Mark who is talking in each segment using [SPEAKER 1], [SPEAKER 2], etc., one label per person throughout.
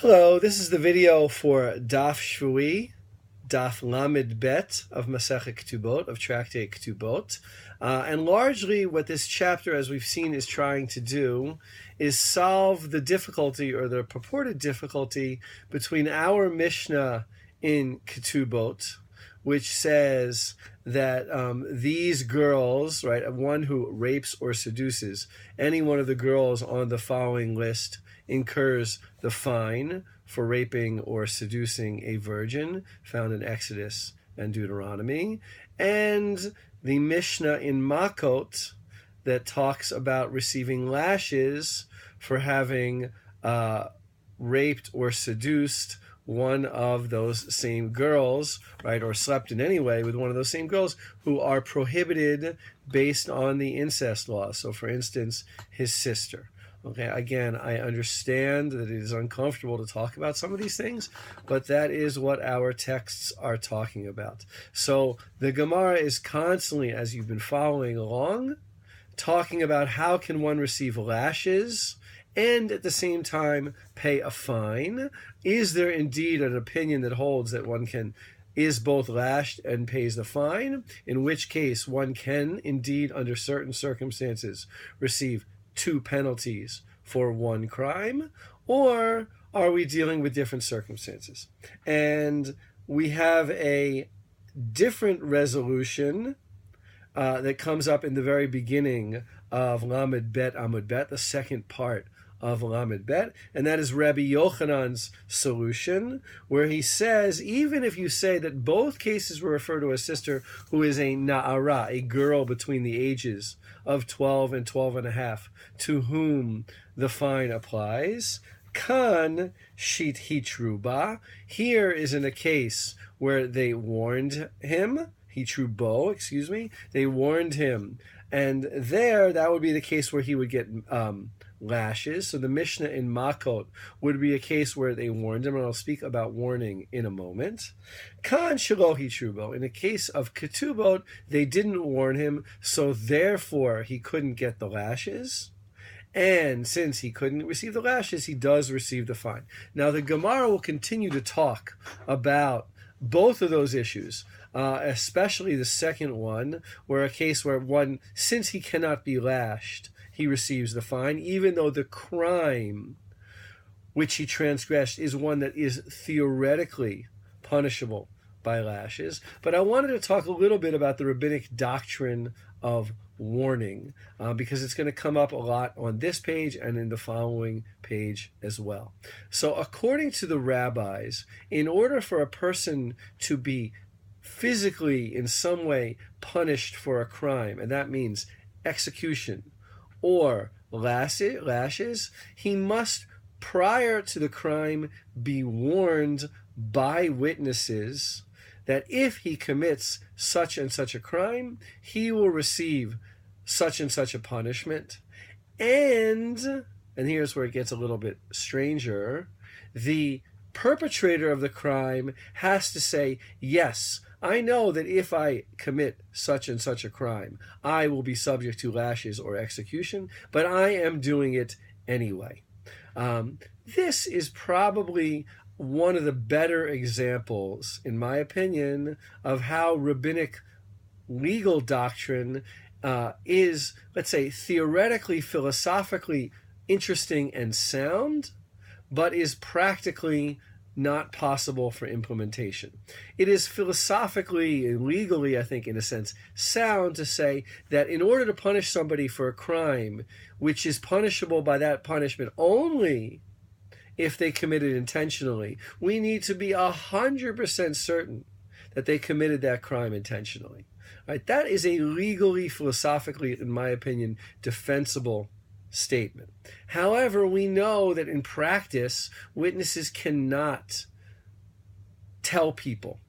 [SPEAKER 1] Hello, this is the video for Daf Shevui, Daf Lammed Bet of Masechet Ketubot, of Tractate Ketubot. And largely what this chapter, as we've seen, is trying to do is solve the difficulty or the purported difficulty between our Mishnah in Ketubot, which says that these girls, right, one who rapes or seduces any one of the girls on the following list incurs the fine for raping or seducing a virgin, found in Exodus and Deuteronomy, and the Mishnah in Makot that talks about receiving lashes for having raped or seduced one of those same girls, right, or slept in any way with one of those same girls who are prohibited based on the incest law. So, for instance, his sister. Okay, again, I understand that it is uncomfortable to talk about some of these things, but that is what our texts are talking about. So the Gemara is constantly, as you've been following along, talking about how can one receive lashes and at the same time pay a fine. Is there indeed an opinion that holds that one is both lashed and pays the fine, in which case one can indeed, under certain circumstances, receive two penalties for one crime? Or are we dealing with different circumstances? And we have a different resolution that comes up in the very beginning of Lammed Bet Amud Bet, the second part of Lammed Bet, and that is Rabbi Yochanan's solution, where he says, even if you say that both cases will refer to a sister who is a na'ara, a girl between the ages of 12 and 12 and a half, to whom the fine applies, kan shit hitruba, here is in a case where they warned him, they warned him, and there, that would be the case where he would get lashes. So the Mishnah in Makot would be a case where they warned him, and I'll speak about warning in a moment. Kan shalohi trubo. In the case of Ketubot, they didn't warn him, so therefore he couldn't get the lashes. And since he couldn't receive the lashes, he does receive the fine. Now the Gemara will continue to talk about both of those issues, especially the second one, where a case where one, since he cannot be lashed, he receives the fine, even though the crime which he transgressed is one that is theoretically punishable by lashes. But I wanted to talk a little bit about the rabbinic doctrine of warning, because it's going to come up a lot on this page and in the following page as well. So according to the rabbis, in order for a person to be physically in some way punished for a crime, and that means execution or lashes, he must, prior to the crime, be warned by witnesses that if he commits such and such a crime, he will receive such and such a punishment. And here's where it gets a little bit stranger, the perpetrator of the crime has to say, yes, I know that if I commit such and such a crime, I will be subject to lashes or execution, but I am doing it anyway. This is probably one of the better examples, in my opinion, of how rabbinic legal doctrine is, let's say, theoretically, philosophically interesting and sound, but is practically not possible for implementation. It is philosophically and legally, I think, in a sense, sound to say that in order to punish somebody for a crime, which is punishable by that punishment only if they commit it intentionally, we need to be 100% certain that they committed that crime intentionally. Right? That is a legally, philosophically, in my opinion, defensible statement. However, we know that in practice, witnesses cannot tell people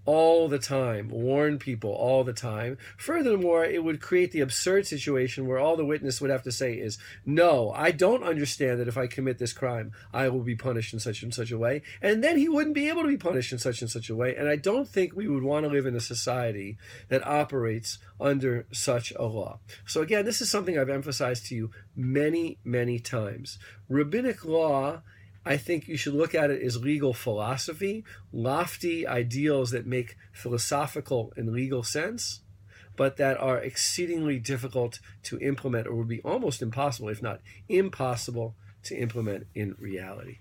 [SPEAKER 1] all the time, warn people all the time. Furthermore, it would create the absurd situation where all the witness would have to say is, no, I don't understand that if I commit this crime, I will be punished in such and such a way. And then he wouldn't be able to be punished in such and such a way. And I don't think we would want to live in a society that operates under such a law. So again, this is something I've emphasized to you many, many times. Rabbinic law I think you should look at it as legal philosophy, lofty ideals that make philosophical and legal sense, but that are exceedingly difficult to implement, or would be almost impossible, if not impossible, to implement in reality.